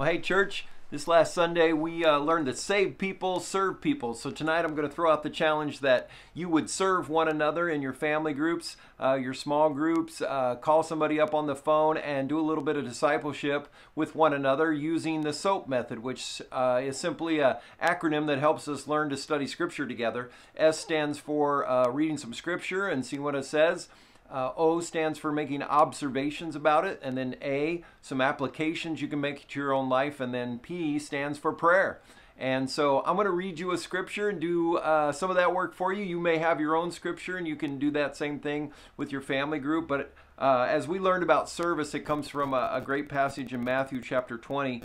Well, hey, church, this last Sunday we learned to save people, serve people. So tonight I'm going to throw out the challenge that you would serve one another in your family groups, your small groups, call somebody up on the phone and do a little bit of discipleship with one another using the SOAP method, which is simply an acronym that helps us learn to study Scripture together. S stands for reading some Scripture and seeing what it says. O stands for making observations about it, and then A, some applications you can make to your own life, and then P stands for prayer. And so I'm going to read you a scripture and do some of that work for you. You may have your own scripture, and you can do that same thing with your family group. But as we learned about service, it comes from a great passage in Matthew chapter 20.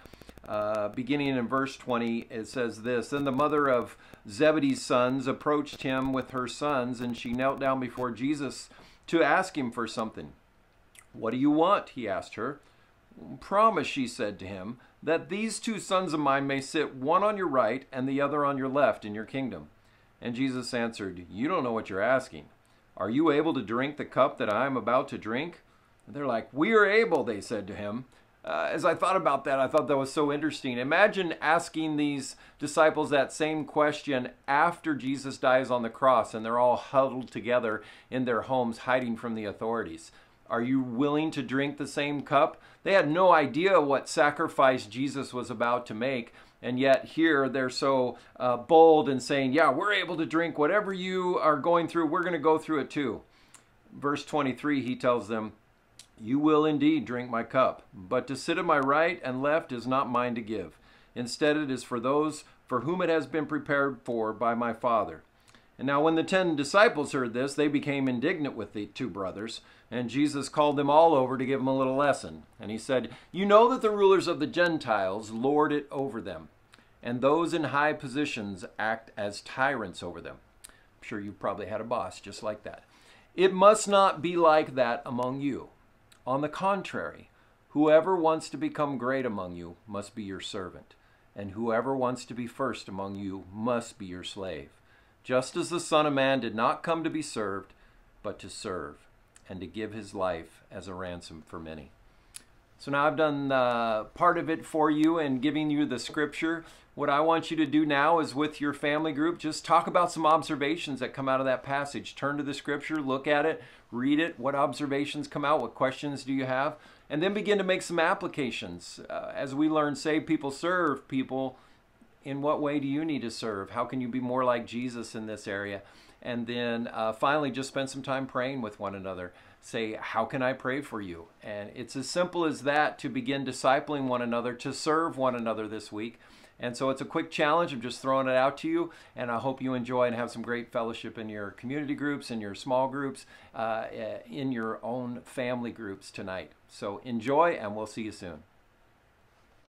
Beginning in verse 20, it says this: Then the mother of Zebedee's sons approached him with her sons, and she knelt down before Jesus to ask him for something. "What do you want?" he asked her. "Promise," she said to him, "that these two sons of mine may sit one on your right and the other on your left in your kingdom." And Jesus answered, "You don't know what you're asking. Are you able to drink the cup that I am about to drink?" And they're like, "We are able," they said to him. As I thought about that, I thought that was so interesting. Imagine asking these disciples that same question after Jesus dies on the cross and they're all huddled together in their homes hiding from the authorities. Are you willing to drink the same cup? They had no idea what sacrifice Jesus was about to make, and yet here they're so bold and saying, yeah, we're able to drink whatever you are going through. We're going to go through it too. Verse 23, he tells them, "You will indeed drink my cup, but to sit at my right and left is not mine to give. Instead, it is for those for whom it has been prepared for by my Father." And now when the 10 disciples heard this, they became indignant with the two brothers, and Jesus called them all over to give them a little lesson. And he said, "You know that the rulers of the Gentiles lord it over them, and those in high positions act as tyrants over them." I'm sure you've probably had a boss just like that. "It must not be like that among you. On the contrary, whoever wants to become great among you must be your servant, and whoever wants to be first among you must be your slave. Just as the Son of Man did not come to be served, but to serve, and to give his life as a ransom for many." So now I've done part of it for you and giving you the scripture. What I want you to do now is with your family group, just talk about some observations that come out of that passage. Turn to the scripture, look at it, read it. What observations come out? What questions do you have? And then begin to make some applications. As we learn, save people, serve people. In what way do you need to serve? How can you be more like Jesus in this area? And then finally, just spend some time praying with one another. Say, how can I pray for you? And it's as simple as that to begin discipling one another, to serve one another this week. And so it's a quick challenge. I'm just throwing it out to you. And I hope you enjoy and have some great fellowship in your community groups, in your small groups, in your own family groups tonight. So enjoy, and we'll see you soon.